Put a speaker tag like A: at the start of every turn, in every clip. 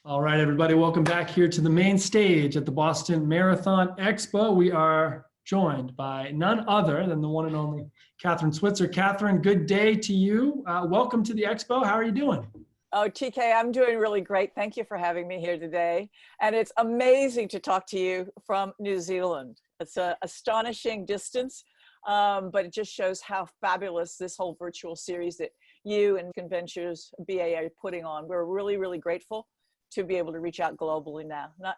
A: All right, everybody, welcome back here to the main stage at the Boston Marathon Expo. We are joined by none other than the one and only Kathrine Switzer. Kathrine, good day to you. Welcome to the Expo. How are you doing?
B: Oh, TK, I'm doing really great. Thank you for having me here today. And it's amazing to talk to you from New Zealand. It's an astonishing distance, but it just shows how fabulous this whole virtual series that you and Conventures BA are putting on. We're really, really grateful to be able to reach out globally now, not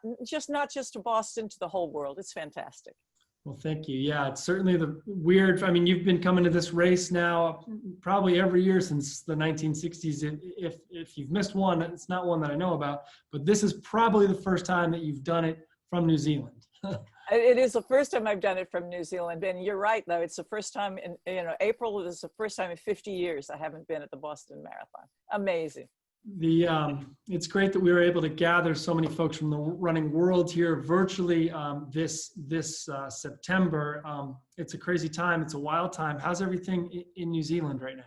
B: just to Boston, to the whole world. It's fantastic.
A: Well, thank you. Yeah, it's certainly the weird. I mean, you've been coming to this race now probably every year since the 1960s. If you've missed one, it's not one that I know about, but this is probably the first time that you've done it from New Zealand.
B: It is the first time I've done it from New Zealand. And you're right, though. It's the first time April is the first time in 50 years I haven't been at the Boston Marathon. Amazing.
A: It's great that we were able to gather so many folks from the running world here virtually this September. It's a crazy time. It's a wild time. How's everything in New Zealand right now?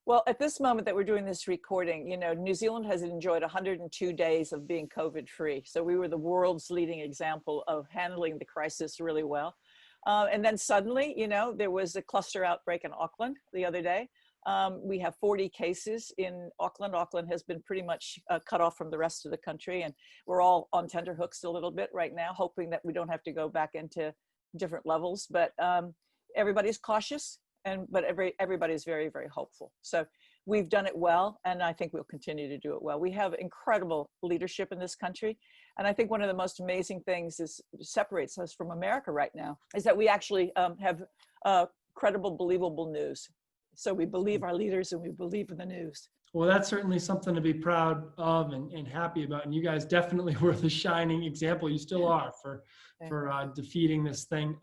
B: Well, at this moment that we're doing this recording, New Zealand has enjoyed 102 days of being COVID-free. So we were the world's leading example of handling the crisis really well. And then suddenly, there was a cluster outbreak in Auckland the other day. We have 40 cases in Auckland. Auckland has been pretty much cut off from the rest of the country, and we're all on tenterhooks a little bit right now, hoping that we don't have to go back into different levels. But everybody's cautious, but everybody's very, very hopeful. So we've done it well, and I think we'll continue to do it well. We have incredible leadership in this country, and I think one of the most amazing things separates us from America right now is that we actually have credible, believable news. So we believe our leaders and we believe in the news.
A: Well, that's certainly something to be proud of and happy about. And you guys definitely were the shining example. You still are for defeating this thing.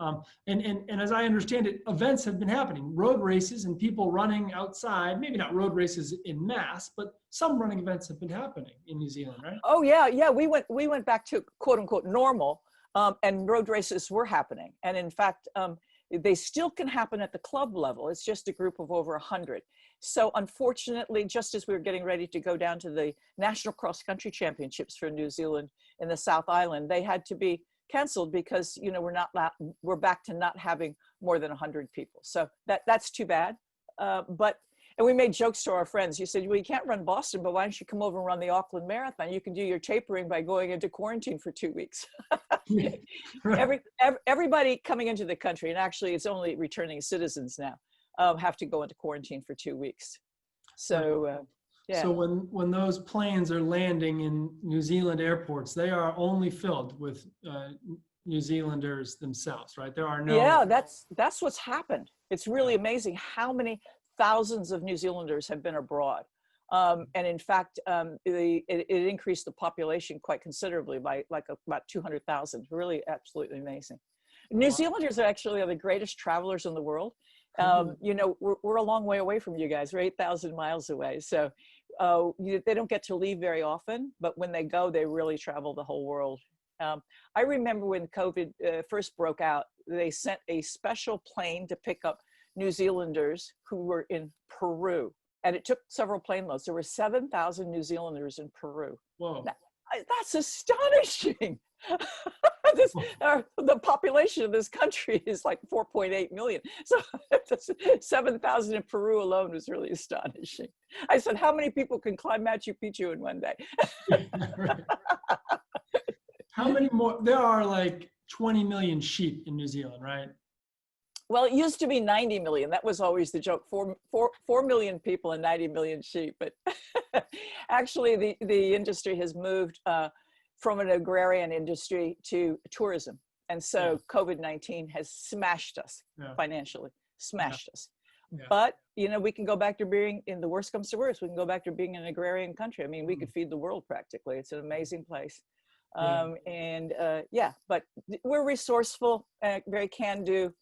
A: And as I understand it, events have been happening, road races and people running outside, maybe not road races in mass, but some running events have been happening in New Zealand, right?
B: Oh yeah. Yeah. We went back to quote unquote normal and road races were happening. And in fact, they still can happen at the club level. It's just a group of over 100. So unfortunately, just as we were getting ready to go down to the National Cross Country Championships for New Zealand in the South Island, they had to be canceled because we're back to not having more than 100 people. So that's too bad. And we made jokes to our friends. You said, well, you can't run Boston, but why don't you come over and run the Auckland Marathon? You can do your tapering by going into quarantine for 2 weeks.
A: Right.
B: Everybody coming into the country, and actually it's only returning citizens now, have to go into quarantine for 2 weeks. So, yeah. So
A: when those planes are landing in New Zealand airports, they are only filled with New Zealanders themselves, right? There are no...
B: Yeah, that's what's happened. It's really amazing how many thousands of New Zealanders have been abroad. And in fact, it increased the population quite considerably by about 200,000, really absolutely amazing. New Zealanders are actually the greatest travelers in the world. We're a long way away from you guys. We're 8,000 miles away. So they don't get to leave very often, but when they go, they really travel the whole world. I remember when COVID first broke out, they sent a special plane to pick up New Zealanders who were in Peru. And it took several plane loads. There were 7,000 New Zealanders in Peru.
A: Whoa.
B: Now, that's astonishing. The population of this country is like 4.8 million. So 7,000 in Peru alone was really astonishing. I said, how many people can climb Machu Picchu in one day?
A: Right. How many more? There are like 20 million sheep in New Zealand, right?
B: Well, it used to be 90 million. That was always the joke, 4 million people and 90 million sheep. But actually, the industry has moved from an agrarian industry to tourism. And so COVID-19 has smashed us financially, smashed us. Yeah. But, we can go back to being, in the worst comes to worst, we can go back to being an agrarian country. I mean, we could feed the world practically. It's an amazing place. But we're resourceful, very can-do.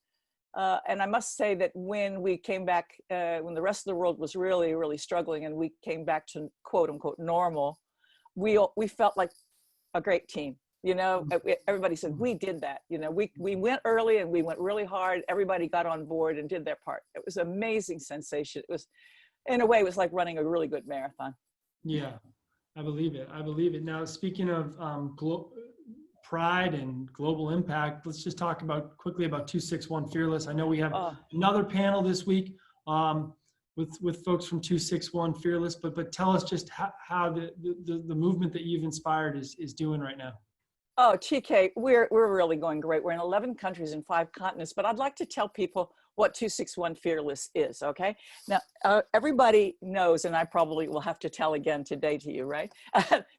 B: And I must say that when we came back, when the rest of the world was really, really struggling and we came back to quote unquote normal, we felt like a great team. Everybody said, we did that. We went early and we went really hard. Everybody got on board and did their part. It was an amazing sensation. It was, in a way, it was like running a really good marathon.
A: Yeah. I believe it. I believe it. Now, speaking of pride and global impact, let's just talk quickly about 261 Fearless. I know we have
B: Oh,
A: another panel this week with folks from 261 Fearless, but tell us just how the movement that you've inspired is doing right now.
B: oh, TK, we're really going great. We're in 11 countries and 5 continents, but I'd like to tell people what 261 Fearless is, okay? Now, everybody knows, and I probably will have to tell again today to you, right?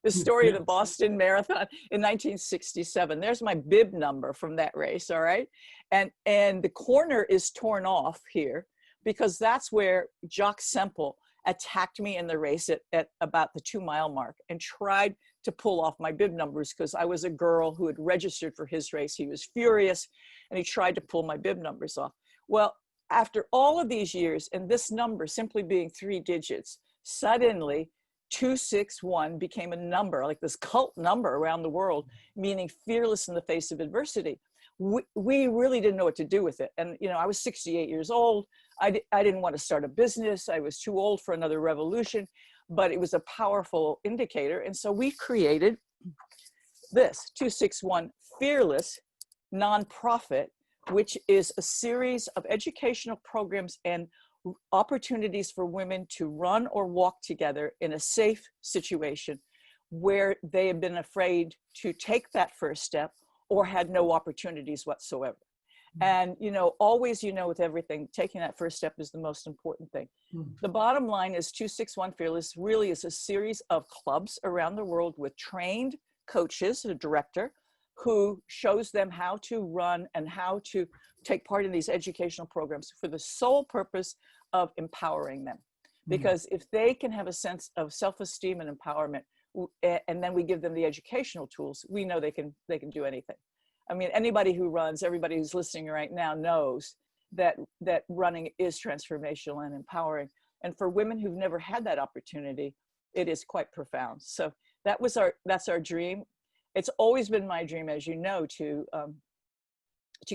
B: The story of the Boston Marathon in 1967. There's my bib number from that race, all right? And the corner is torn off here because that's where Jock Semple attacked me in the race at about the 2-mile mark and tried to pull off my bib numbers because I was a girl who had registered for his race. He was furious and he tried to pull my bib numbers off. Well, after all of these years and this number simply being 3 digits, suddenly 261 became a number, like this cult number around the world, meaning fearless in the face of adversity. We really didn't know what to do with it. And, you know, I was 68 years old. I didn't want to start a business. I was too old for another revolution, but it was a powerful indicator. And so we created this 261 Fearless nonprofit, which is a series of educational programs and opportunities for women to run or walk together in a safe situation where they have been afraid to take that first step or had no opportunities whatsoever. And, you know, always, you know, with everything, taking that first step is the most important thing. The bottom line is 261 Fearless really is a series of clubs around the world with trained coaches, a director, who shows them how to run and how to take part in these educational programs for the sole purpose of empowering them. Because if they can have a sense of self-esteem and empowerment, and then we give them the educational tools, we know they can do anything. I mean, anybody who runs, everybody who's listening right now knows that running is transformational and empowering. And for women who've never had that opportunity, it is quite profound. So that's our dream. It's always been my dream, as you know, to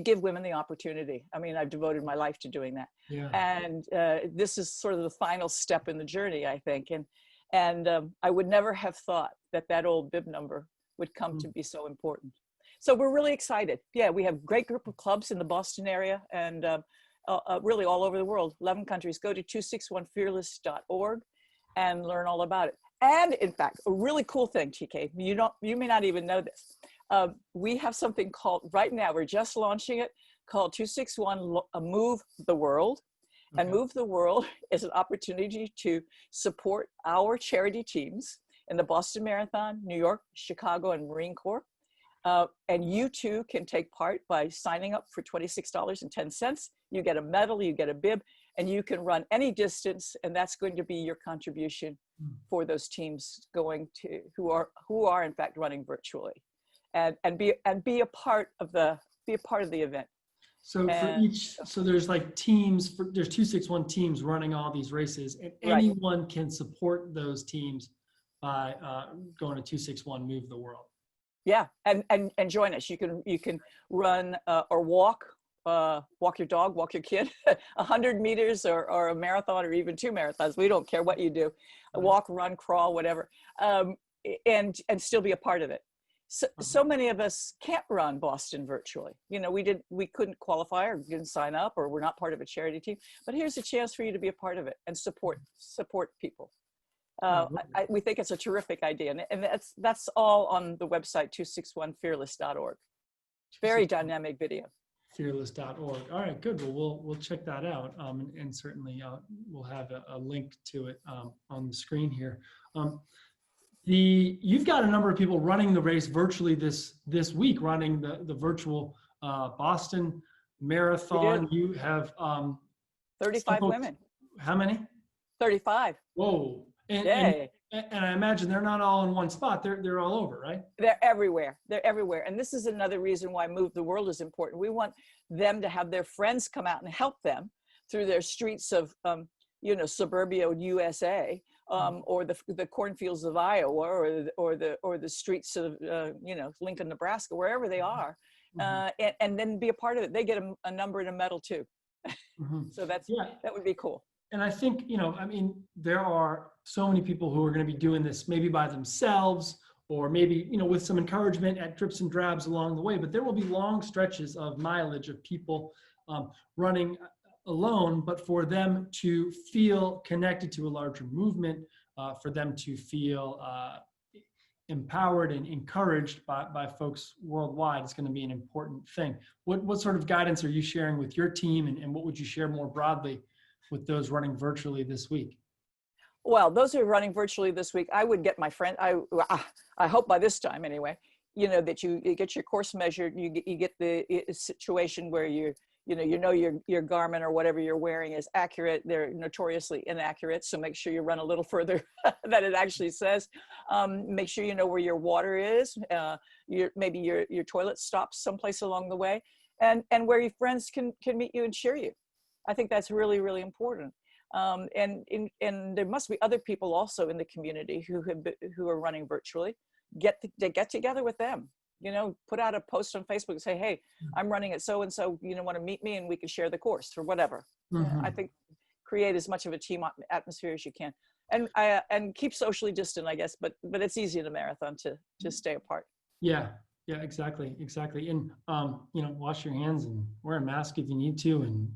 B: give women the opportunity. I mean, I've devoted my life to doing that. Yeah. And this is sort of the final step in the journey, I think. And I would never have thought that old bib number would come to be so important. So we're really excited. Yeah, we have a great group of clubs in the Boston area and really all over the world, 11 countries. Go to 261fearless.org and learn all about it. And in fact, a really cool thing, TK, you may not even know this. We have something called, right now, we're just launching it, called 261 Move the World. Okay. And Move the World is an opportunity to support our charity teams in the Boston Marathon, New York, Chicago, and Marine Corps. And you too can take part by signing up for $26.10. You get a medal, you get a bib, and you can run any distance, and that's going to be your contribution for those teams who are in fact running virtually, and be a part of the event.
A: So so there's like teams, there's 261 teams running all these races, and anyone can support those teams by going to 261 Move the World.
B: Yeah, and join us. You can run or walk your dog, walk your kid, 100 meters or a marathon or even 2 marathons. We don't care what you do, walk, run, crawl, whatever, and still be a part of it. So many of us can't run Boston virtually. You know, we couldn't qualify or didn't sign up, or we're not part of a charity team. But here's a chance for you to be a part of it and support people. We think it's a terrific idea, and that's all on the website 261fearless.org. Very dynamic video.
A: Fearless.org. All right, good. Well, we'll check that out, and certainly we'll have a link to it on the screen here. You've got a number of people running the race virtually this week, running the virtual Boston Marathon. You have
B: 35 women.
A: How many?
B: 35.
A: Whoa. And I imagine they're not all in one spot. They're all over, right? They're
B: everywhere. They're everywhere. And this is another reason why Move the World is important. We want them to have their friends come out and help them through their streets of, suburbia USA, or the cornfields of Iowa, or the streets of, Lincoln, Nebraska, wherever they are, and then be a part of it. They get a number and a medal too. So that would be cool.
A: and I think, I mean, there are so many people who are going to be doing this maybe by themselves, or maybe, with some encouragement at drips and drabs along the way, but there will be long stretches of mileage of people running alone, but for them to feel connected to a larger movement, for them to feel empowered and encouraged by folks worldwide, is going to be an important thing. What sort of guidance are you sharing with your team, and what would you share more broadly with those running virtually this week?
B: Well, those who are running virtually this week, I would get my friend, I hope by this time anyway, that you get your course measured, you get the situation where your garment or whatever you're wearing is accurate. They're notoriously inaccurate, so make sure you run a little further than it actually says. Make sure you know where your water is. Maybe your toilet stops someplace along the way, and where your friends can meet you and cheer you. I think that's really, really important. And there must be other people also in the community who are running virtually. Get together with them. Put out a post on Facebook and say, hey, I'm running at so and so. Want to meet me, and we can share the course or whatever.
A: Mm-hmm.
B: I think create as much of a team atmosphere as you can, and keep socially distant, I guess. But it's easy in a marathon to stay apart.
A: Yeah, exactly. And wash your hands and wear a mask if you need to, and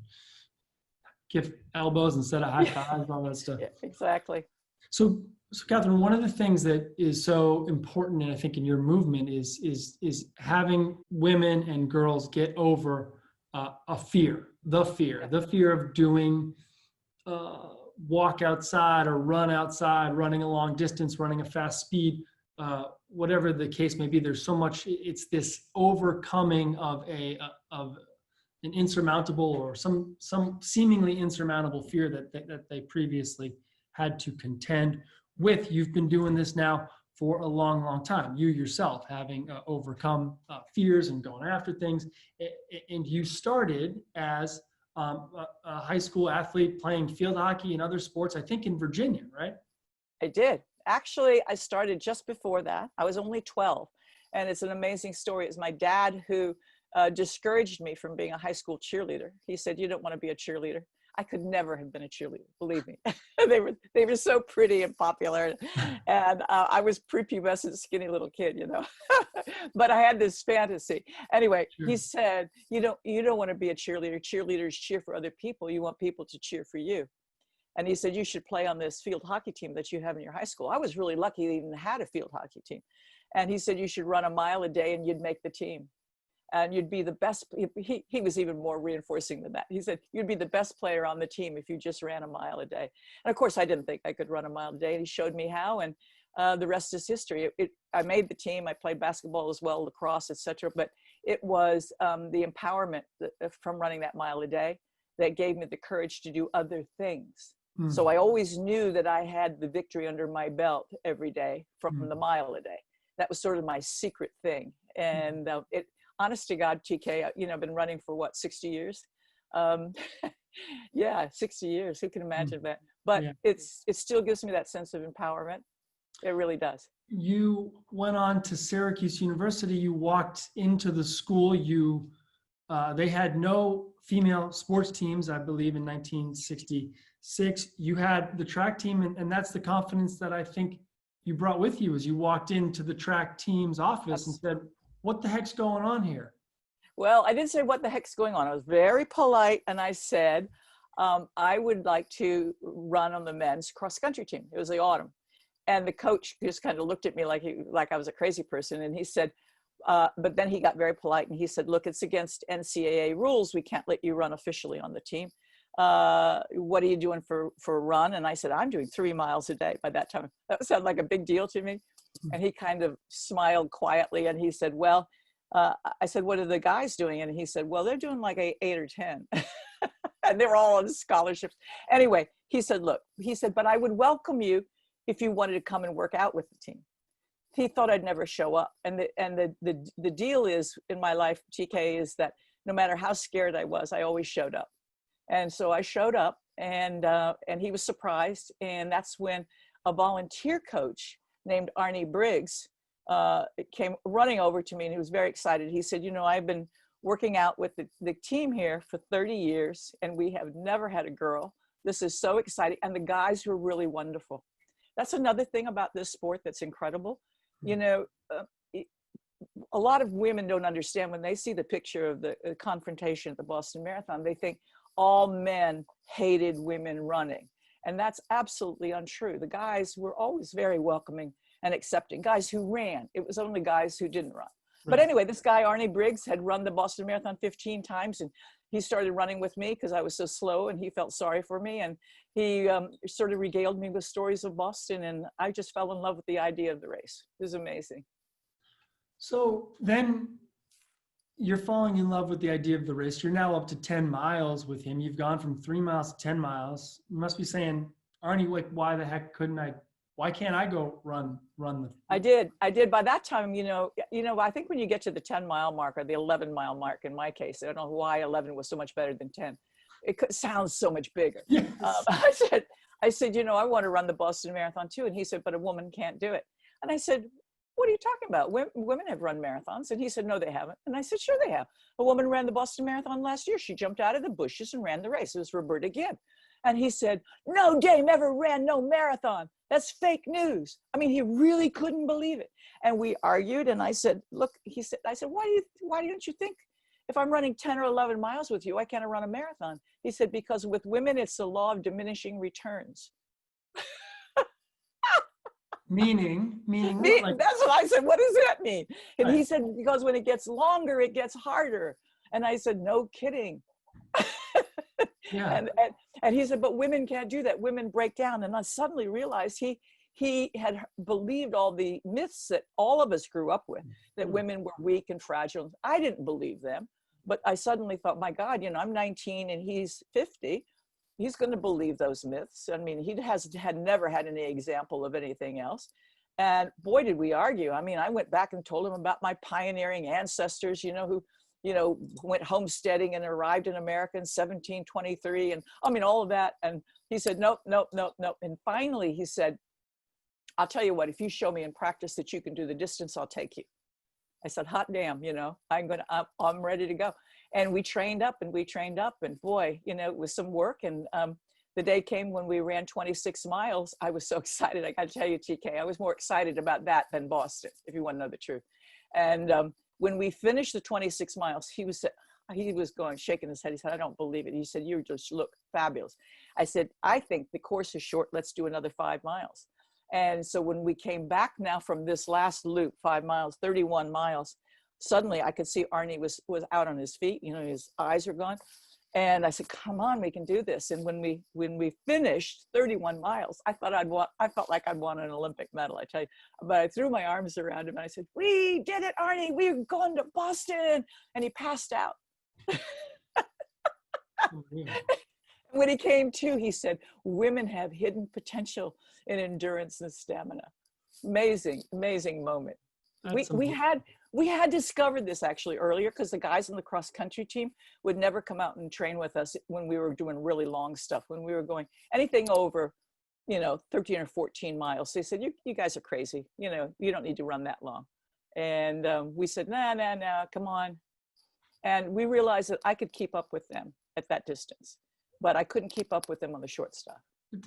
A: give elbows instead of high fives, all that stuff.
B: Yeah, exactly.
A: So Kathrine, one of the things that is so important, and I think in your movement, is having women and girls get over the fear of doing walk outside or run outside, running a long distance, running a fast speed, whatever the case may be. There's so much. It's this overcoming of an insurmountable or some seemingly insurmountable fear that they previously had to contend with. You've been doing this now for a long, long time. You yourself having overcome fears and going after things. And you started as a high school athlete playing field hockey and other sports, I think in Virginia, right?
B: I did. Actually, I started just before that. I was only 12. And it's an amazing story. It's my dad who discouraged me from being a high school cheerleader. He said, you don't want to be a cheerleader. I could never have been a cheerleader, believe me. They were so pretty and popular. And I was prepubescent, skinny little kid, but I had this fantasy. Anyway, sure. He said, you don't want to be a cheerleader. Cheerleaders cheer for other people. You want people to cheer for you. And he said, you should play on this field hockey team that you have in your high school. I was really lucky they even had a field hockey team. And he said, you should run a mile a day and you'd make the team. And you'd be the best. He was even more reinforcing than that. He said, you'd be the best player on the team if you just ran a mile a day. And of course, I didn't think I could run a mile a day. And he showed me how, and the rest is history. I made the team. I played basketball as well, lacrosse, etc. But it was the empowerment from running that mile a day that gave me the courage to do other things. So I always knew that I had the victory under my belt every day from the mile a day. That was sort of my secret thing. And honest to God, TK, I've been running for 60 years? Yeah, 60 years. Who can imagine that? But it still gives me that sense of empowerment. It really does.
A: You went on to Syracuse University. You walked into the school. They had no female sports teams, I believe, in 1966. You had the track team, and that's the confidence that I think you brought with you as you walked into the track team's office and said, what the heck's going on here?
B: Well, I didn't say what the heck's going on. I was very polite, and I said, I would like to run on the men's cross country team. It was the autumn. And the coach just kind of looked at me like I was a crazy person. And he said, but then he got very polite and he said, look, it's against NCAA rules. We can't let you run officially on the team. What are you doing for a run? And I said, I'm doing 3 miles a day by that time. That sounded like a big deal to me. And he kind of smiled quietly and he said, well, I said, what are the guys doing? And he said, well, they're doing like 8 or 10. And they were all on scholarships. Anyway, he said, but I would welcome you if you wanted to come and work out with the team. He thought I'd never show up. And the deal is in my life, TK, is that no matter how scared I was, I always showed up. And so I showed up and he was surprised. And that's when a volunteer coach named Arnie Briggs came running over to me and he was very excited. He said, I've been working out with the team here for 30 years and we have never had a girl This is so exciting. And the guys were really wonderful. That's another thing about this sport that's incredible. You know, a lot of women don't understand when they see the picture of the confrontation at the Boston Marathon, they think all men hated women running. And that's absolutely untrue. The guys were always very welcoming and accepting. Guys who ran, it was only guys who didn't run. Right. But anyway, this guy, Arnie Briggs, had run the Boston Marathon 15 times, and he started running with me because I was so slow, and he felt sorry for me. And he sort of regaled me with stories of Boston, and I just fell in love with the idea of the race. It was amazing.
A: So then you're falling in love with the idea of the race. You're now up to 10 miles with him. You've gone from 3 miles to 10 miles. You must be saying, Arnie, like, why the heck why can't I go run the?
B: I did. By that time, you know, I think when you get to the 10-mile mark, or the 11-mile mark in my case, I don't know why 11 was so much better than 10. It sounds so much bigger.
A: Yes.
B: I said, you know, I want to run the Boston Marathon too. And he said, but a woman can't do it. And I said, what are you talking about? Women have run marathons. And he said, no, they haven't. And I said, sure they have. A woman ran the Boston Marathon last year. She jumped out of the bushes and ran the race. It was Roberta Gibb. And he said, no dame ever ran no marathon. That's fake news. I mean, he really couldn't believe it. And we argued, and I said, look, I said, why don't you think if I'm running 10 or 11 miles with you, why can't I run a marathon? He said, because with women, it's the law of diminishing returns.
A: Meaning like,
B: that's what I said. What does that mean? And right. He said, because when it gets longer, it gets harder. And I said, no kidding.
A: Yeah.
B: And he said, but women can't do that. Women break down. And I suddenly realized he had believed all the myths that all of us grew up with, that women were weak and fragile. I didn't believe them, but I suddenly thought, my God, you know, I'm 19 and he's 50. He's going to believe those myths. I mean, he had never had any example of anything else. And boy, did we argue. I mean, I went back and told him about my pioneering ancestors, you know, who, you know, went homesteading and arrived in America in 1723. And I mean, all of that. And he said, nope. And finally he said, I'll tell you what, if you show me in practice that you can do the distance, I'll take you. I said, hot damn, you know, I'm ready to go. And we trained up and boy, you know, it was some work. And the day came when we ran 26 miles. I was so excited. I got to tell you, TK, I was more excited about that than Boston, if you want to know the truth. And when we finished the 26 miles, he was going, shaking his head. He said, I don't believe it. He said, you just look fabulous. I said, I think the course is short. Let's do another 5 miles. And so when we came back now from this last loop, 5 miles, 31 miles, suddenly I could see Arnie was out on his feet, you know, his eyes are gone. And I said, come on, we can do this. And when we finished 31 miles, I felt like I'd won an Olympic medal, I tell you. But I threw my arms around him and I said, we did it, Arnie, we're going to Boston. And he passed out.
A: Oh, yeah.
B: When he came to, he said, women have hidden potential in endurance and stamina. Amazing, amazing moment. We had discovered this actually earlier, because the guys in the cross country team would never come out and train with us when we were doing really long stuff, when we were going anything over, you know, 13 or 14 miles. They said, you guys are crazy. You know, you don't need to run that long. And we said, nah, come on. And we realized that I could keep up with them at that distance, but I couldn't keep up with them on the short stuff.
A: At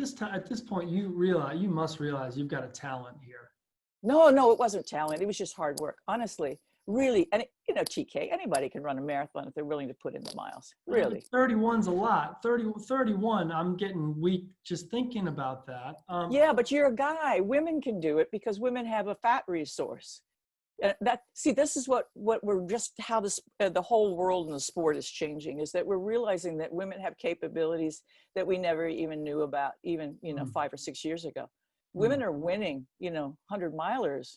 A: this point, you must realize you've got a talent here.
B: No, it wasn't talent. It was just hard work, honestly, really. And you know, TK, anybody can run a marathon if they're willing to put in the miles, really.
A: 31's a lot. 31, I'm getting weak just thinking about that.
B: Yeah, but you're a guy. Women can do it because women have a fat resource. This is what we're just how this the whole world in the sport is changing, is that we're realizing that women have capabilities that we never even knew about, even, you know, 5 or 6 years ago. Women are winning, you know, 100-milers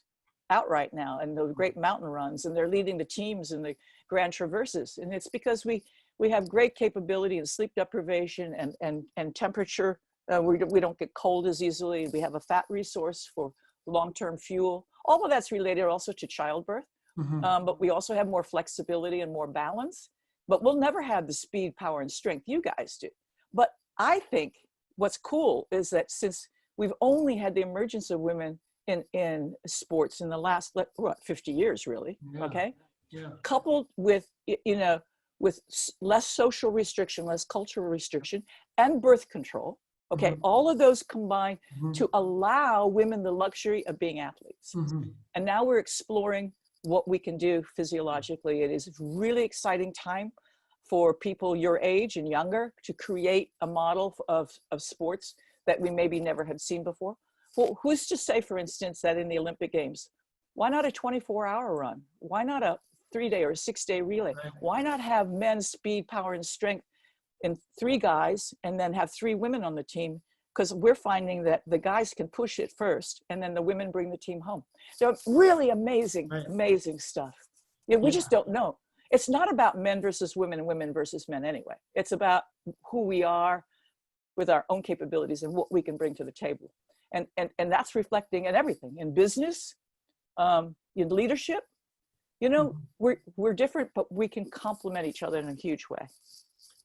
B: outright now, and the great mountain runs, and they're leading the teams in the grand traverses. And it's because we have great capability in sleep deprivation and temperature. We don't get cold as easily. We have a fat resource for long-term fuel. All of that's related also to childbirth, but we also have more flexibility and more balance. But we'll never have the speed, power, and strength you guys do. But I think what's cool is that since we've only had the emergence of women in sports in the last 50 years, really, okay?
A: Yeah.
B: Coupled with, you know, with less social restriction, less cultural restriction, and birth control. Okay, all of those combine to allow women the luxury of being athletes. And now we're exploring what we can do physiologically. It is a really exciting time for people your age and younger to create a model of sports that we maybe never had seen before. Well, who's to say, for instance, that in the Olympic Games, why not a 24-hour run? Why not a 3-day or a 6-day relay? Why not have men's speed, power, and strength in 3 guys and then have 3 women on the team? Because we're finding that the guys can push it first and then the women bring the team home. So really amazing, amazing stuff. Yeah, we just don't know. It's not about men versus women and women versus men anyway. It's about who we are with our own capabilities and what we can bring to the table. And that's reflecting in everything, in business, in leadership. You know, we're different, but we can complement each other in a huge way.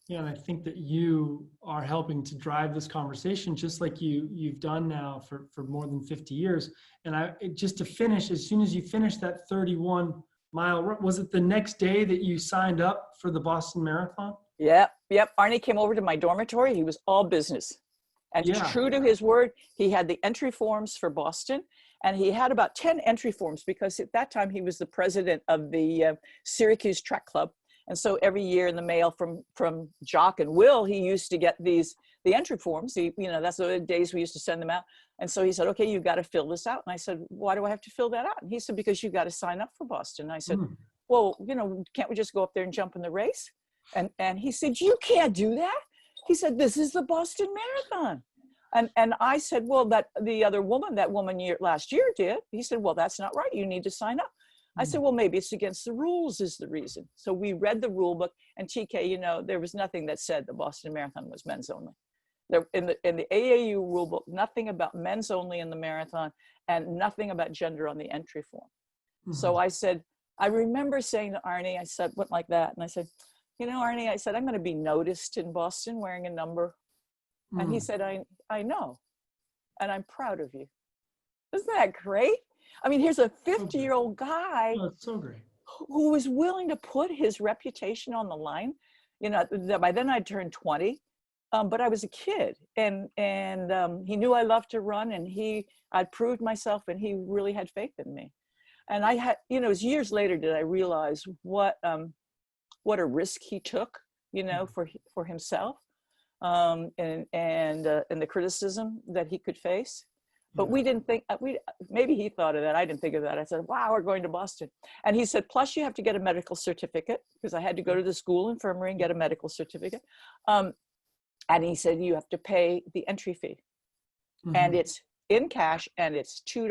A: Yeah, and I think that you are helping to drive this conversation just like you've done now for more than 50 years. And just to finish, as soon as you finish that 31-mile run, was it the next day that you signed up for the Boston Marathon?
B: Yep. Arnie came over to my dormitory. He was all business. And true to his word, he had the entry forms for Boston. And he had about 10 entry forms because at that time he was the president of the Syracuse Track Club. And so every year in the mail from Jock and Will, he used to get the entry forms. That's the days we used to send them out. And so he said, okay, you got to fill this out. And I said, why do I have to fill that out? And he said, because you got to sign up for Boston. And I said, well, can't we just go up there and jump in the race? And he said, you can't do that. He said, this is the Boston Marathon. And I said, well, that woman last year did. He said, well, that's not right. You need to sign up. I said, well, maybe it's against the rules is the reason. So we read the rule book, and TK, there was nothing that said the Boston Marathon was men's only. There, in the AAU rule book, nothing about men's only in the marathon and nothing about gender on the entry form. So I said, I remember saying to Arnie, I said, went like that. And I said, Arnie, I said, I'm going to be noticed in Boston wearing a number. And he said, I know. And I'm proud of you. Isn't that great? I mean, here's a 50-year-old guy
A: so great.
B: Who was willing to put his reputation on the line. By then I'd turned 20, but I was a kid, and he knew I loved to run, and I'd proved myself, and he really had faith in me. And I had, it was years later did I realize what a risk he took, for himself, and the criticism that he could face. But we didn't think, maybe he thought of that. I didn't think of that. I said, wow, we're going to Boston. And he said, plus you have to get a medical certificate, because I had to go to the school infirmary and get a medical certificate. And he said, you have to pay the entry fee. And it's in cash, and it's $2.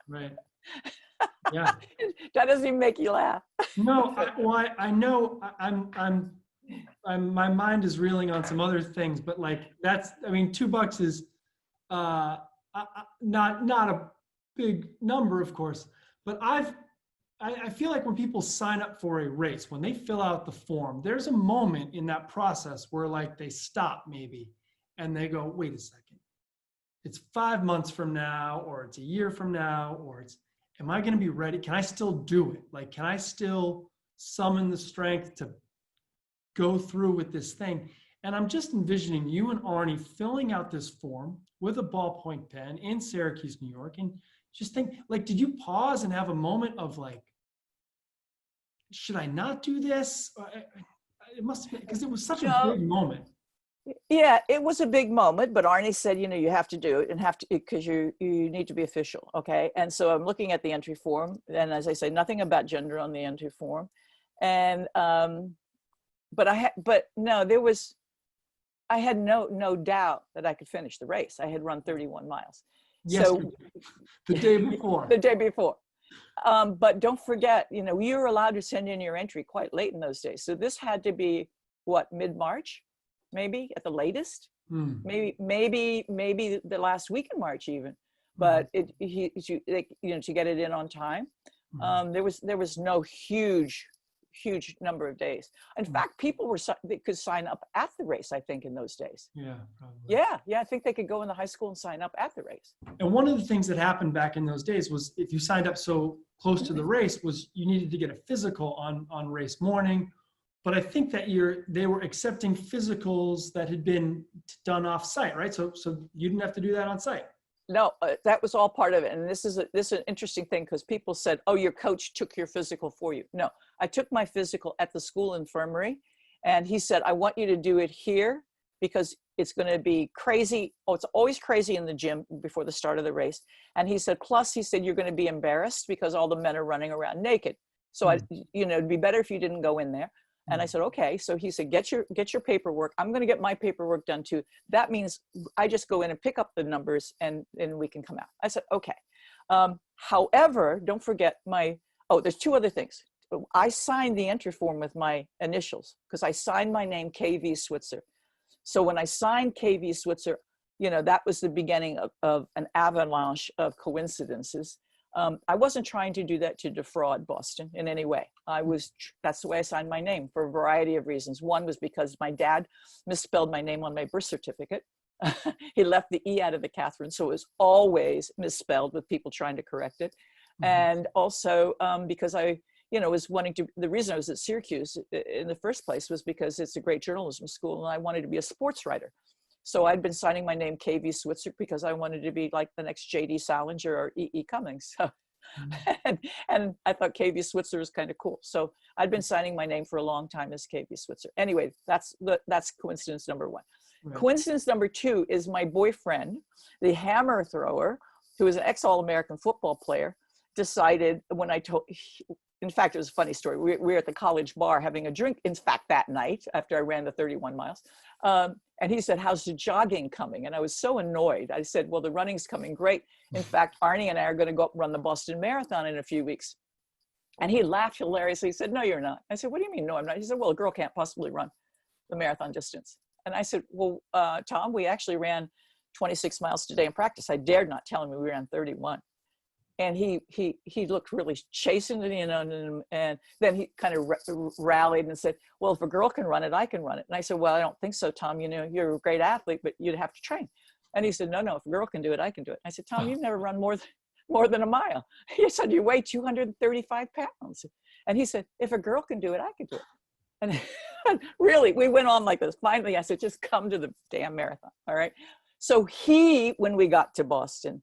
A: Right. Yeah.
B: That doesn't even make you laugh.
A: No, I know my mind is reeling on some other things, but $2 is not a big number, of course, but I feel like when people sign up for a race, when they fill out the form, there's a moment in that process where they stop maybe and they go, wait a second, it's 5 months from now, or it's a year from now, or am I going to be ready? Can I still do it? Can I still summon the strength to go through with this thing? And I'm just envisioning you and Arnie filling out this form with a ballpoint pen in Syracuse, New York, and just think, did you pause and have a moment of should I not do this? It must have been, because it was such a big moment.
B: Yeah, it was a big moment, but Arnie said, you have to do it and because you need to be official. Okay. And so I'm looking at the entry form, and as I say, nothing about gender on the entry form. And, I had no doubt that I could finish the race. I had run 31 miles.
A: Yesterday, the day before.
B: The day before. But don't forget, you were allowed to send in your entry quite late in those days. So this had to be mid-March, maybe at the latest. Maybe the last week in March even. But to get it in on time, there was no huge number of days. In fact, people they could sign up at the race, I think, in those days.
A: Yeah, probably.
B: Yeah, I think they could go in the high school and sign up at the race.
A: And one of the things that happened back in those days was if you signed up so close to the race was you needed to get a physical on race morning. But I think that year they were accepting physicals that had been done off site, right? So you didn't have to do that on site.
B: No, that was all part of it. And this is an interesting thing because people said, oh, your coach took your physical for you. No, I took my physical at the school infirmary, and he said, I want you to do it here because it's going to be crazy. Oh, it's always crazy in the gym before the start of the race. And he said, plus he said, you're going to be embarrassed because all the men are running around naked. So it'd be better if you didn't go in there. And I said, okay. So he said, get your paperwork. I'm going to get my paperwork done too. That means I just go in and pick up the numbers and we can come out. I said, okay. However, don't forget there's two other things. I signed the entry form with my initials because I signed my name KV Switzer. So when I signed KV Switzer, that was the beginning of an avalanche of coincidences. I wasn't trying to do that to defraud Boston in any way. That's the way I signed my name for a variety of reasons. One was because my dad misspelled my name on my birth certificate. He left the E out of the Kathrine, so it was always misspelled with people trying to correct it. And also because I was the reason I was at Syracuse in the first place was because it's a great journalism school and I wanted to be a sports writer. So I'd been signing my name KV Switzer because I wanted to be like the next J.D. Salinger or E.E. Cummings. So, and I thought KV Switzer was kind of cool. So I'd been signing my name for a long time as KV Switzer. Anyway, that's coincidence number one. Right. Coincidence number two is my boyfriend, the hammer thrower, who is an ex-All-American football player, decided when in fact, it was a funny story. We were at the college bar having a drink, in fact, that night after I ran the 31 miles. And he said, how's the jogging coming? And I was so annoyed. I said, well, the running's coming great. In fact, Arnie and I are going to go up and run the Boston Marathon in a few weeks. And he laughed hilariously. He said, no, you're not. I said, what do you mean, no, I'm not? He said, well, a girl can't possibly run the marathon distance. And I said, well, Tom, we actually ran 26 miles today in practice. I dared not tell him we ran 31. And he looked really chastened, and then he kind of rallied and said, well, if a girl can run it, I can run it. And I said, well, I don't think so, Tom. You're a great athlete, but you'd have to train. And he said, no, if a girl can do it, I can do it. I said, Tom, you've never run more than a mile. He said, you weigh 235 pounds. And he said, if a girl can do it, I can do it. And really, we went on like this. Finally, I said, just come to the damn marathon. All right. So when we got to Boston,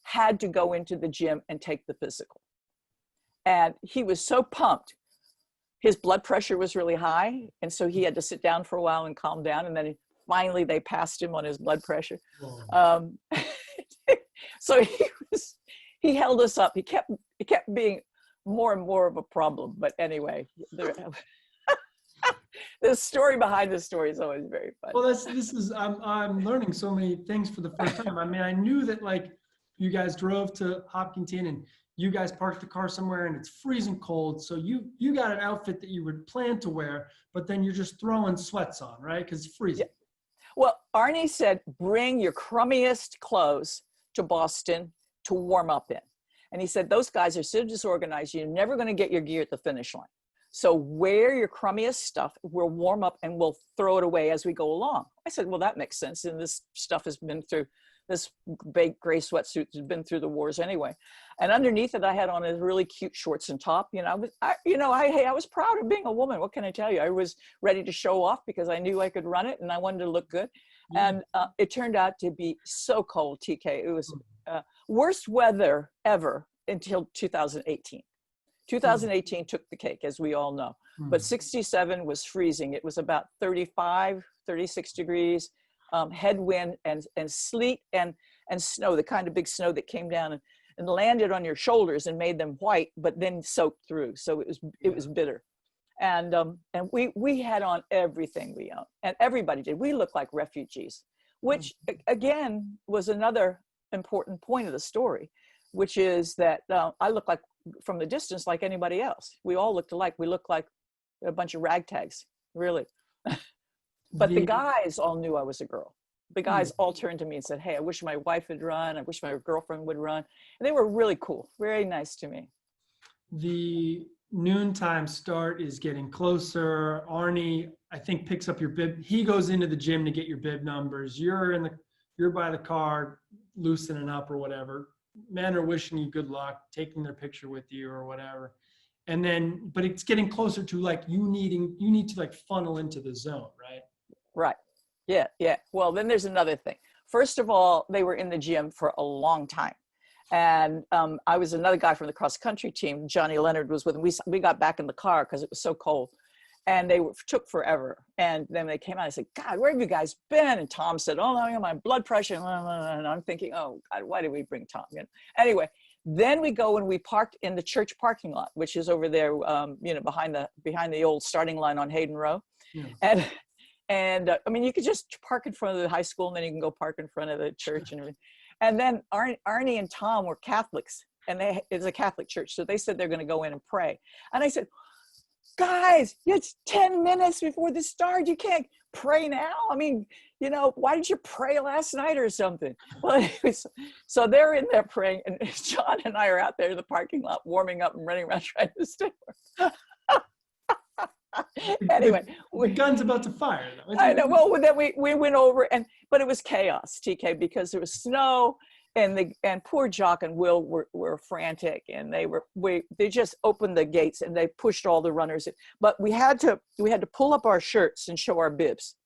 B: had to go into the gym and take the physical. And he was so pumped. His blood pressure was really high. And so he had to sit down for a while and calm down. And then finally they passed him on his blood pressure. So he held us up. He kept being more and more of a problem. But anyway, the story behind the story is always very funny.
A: Well, I'm learning so many things for the first time. I mean, I knew that you guys drove to Hopkinton and you guys parked the car somewhere and it's freezing cold. So you got an outfit that you would plan to wear, but then you're just throwing sweats on, right? Because it's freezing.
B: Yeah. Well, Arnie said, bring your crummiest clothes to Boston to warm up in. And he said, those guys are so disorganized, you're never going to get your gear at the finish line. So wear your crummiest stuff, we'll warm up and we'll throw it away as we go along. I said, well, that makes sense. And this stuff has been through, this big gray sweatsuit has been through the wars anyway. And underneath it, I had on a really cute shorts and top. I was proud of being a woman. What can I tell you? I was ready to show off because I knew I could run it and I wanted to look good. And it turned out to be so cold, TK. It was worst weather ever until 2018. 2018 took the cake, as we all know. But 67 was freezing. It was about 35, 36 degrees. Headwind and sleet and snow, the kind of big snow that came down and landed on your shoulders and made them white, but then soaked through. So it was bitter. And we had on everything we owned, and everybody did. We looked like refugees, which again was another important point of the story, which is that I look like from the distance like anybody else. We all looked alike. We looked like a bunch of ragtags, really. But the guys all knew I was a girl. The guys all turned to me and said, hey, I wish my wife had run. I wish my girlfriend would run. And they were really cool, very nice to me.
A: The noontime start is getting closer. Arnie, I think, picks up your bib. He goes into the gym to get your bib numbers. You're by the car loosening up or whatever. men are wishing you good luck, taking their picture with you or whatever. And then, but it's getting closer to like you need to like funnel into the zone, right?
B: Right. Yeah. Yeah. Well, then there's another thing. First of all, they were in the gym for a long time. And I was another guy from the cross country team. Johnny Leonard was with him. We got back in the car because it was so cold. And took forever. And then they came out, I said, God, where have you guys been? And Tom said, oh, no, my blood pressure. And I'm thinking, oh, God, why did we bring Tom? You know? Anyway, then we go and we parked in the church parking lot, which is over there, behind the old starting line on Hayden Row. Yeah. And I mean, you could just park in front of the high school and then you can go park in front of the church and everything. And then Arnie and Tom were Catholics and it's a Catholic church. So they said they're going to go in and pray. And I said, guys, it's 10 minutes before the start. You can't pray now. I mean, why did you pray last night or something? Well, anyways, so they're in there praying, and John and I are out there in the parking lot warming up and running around trying to stay. Anyway,
A: the gun's about to fire.
B: I know. Well, then we went over, but it was chaos, TK, because there was snow. And poor Jock and Will were frantic, and they just opened the gates and they pushed all the runners in. But we had to pull up our shirts and show our bibs,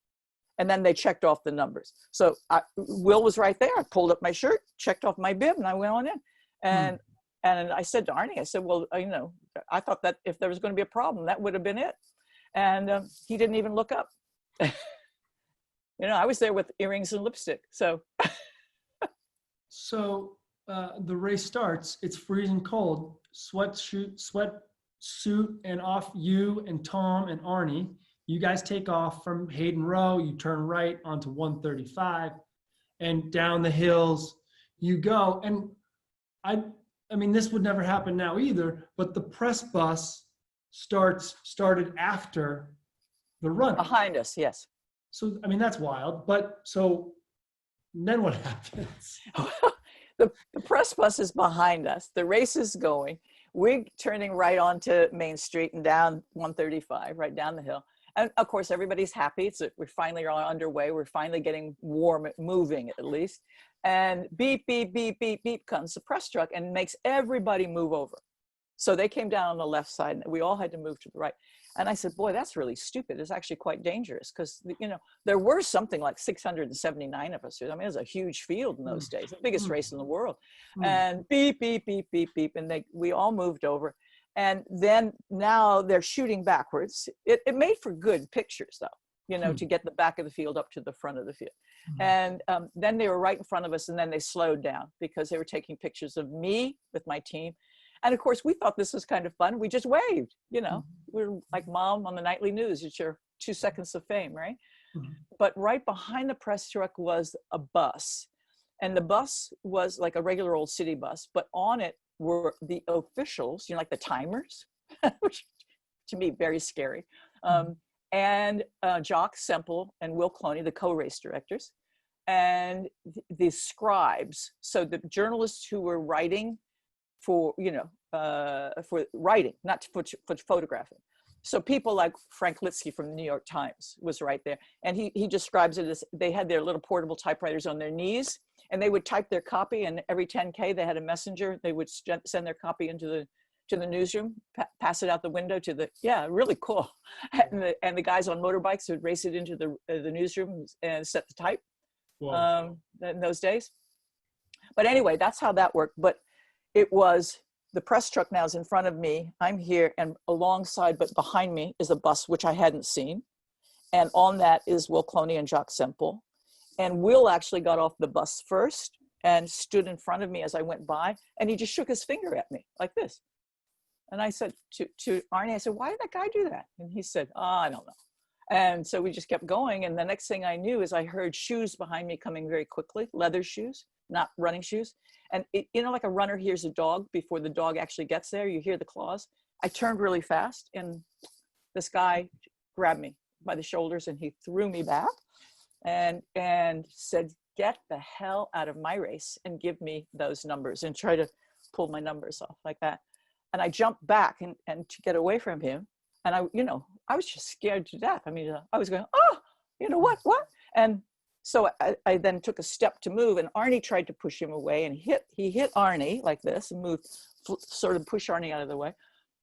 B: and then they checked off the numbers. So Will was right there. I pulled up my shirt, checked off my bib, and I went on in. And I said to Arnie, I said, well, I thought that if there was going to be a problem, that would have been it. And he didn't even look up. I was there with earrings and lipstick, so.
A: So the race starts, it's freezing cold, sweatsuit, and off you and Tom and Arnie. You guys take off from Hayden Row, you turn right onto 135 and down the hills you go. And I mean, this would never happen now either, but the press bus started after the run.
B: Behind us, yes.
A: So, I mean, that's wild, but so then what happens?
B: The press bus is behind us. The race is going. We're turning right onto Main Street and down 135, right down the hill. And of course, everybody's happy. We finally are underway. We're finally getting warm, moving at least. And beep, beep, beep, beep, beep comes the press truck and makes everybody move over. So they came down on the left side and we all had to move to the right. And I said, boy, that's really stupid. It's actually quite dangerous because, there were something like 679 of us. I mean, it was a huge field in those days, the biggest race in the world. And beep, beep, beep, beep, beep. And we all moved over. And then now they're shooting backwards. It made for good pictures, though, to get the back of the field up to the front of the field. And then they were right in front of us, and then they slowed down because they were taking pictures of me with my team. And of course, we thought this was kind of fun. We just waved, we're like Mom on the nightly news. It's your 2 seconds of fame, right? But right behind the press truck was a bus. And the bus was like a regular old city bus, but on it were the officials, like the timers, which to me, very scary. And Jock Semple and Will Cloney, the co-race directors, and the scribes. So the journalists who were writing for writing, not for photographing. So people like Frank Litsky from the New York Times was right there. And he describes it as they had their little portable typewriters on their knees and they would type their copy, and every 10K they had a messenger. They would send their copy into the newsroom, pass it out the window to the, really cool. And the guys on motorbikes would race it into the newsroom and set the type in those days. But anyway, that's how that worked. But it was, the press truck now is in front of me. I'm here, and alongside, but behind me is a bus, which I hadn't seen. And on that is Will Cloney and Jock Semple. And Will actually got off the bus first and stood in front of me as I went by. And he just shook his finger at me like this. And I said to Arnie, I said, why did that guy do that? And he said, I don't know. And so we just kept going. And the next thing I knew is I heard shoes behind me coming very quickly, leather shoes, not running shoes. And like a runner hears a dog before the dog actually gets there, you hear the claws. I turned really fast, and this guy grabbed me by the shoulders and he threw me back and said, get the hell out of my race and give me those numbers, and try to pull my numbers off like that. And I jumped back and to get away from him. And I was just scared to death. I mean, I was going, what? And So I then took a step to move, and Arnie tried to push him away, and he hit Arnie like this and moved, sort of push Arnie out of the way.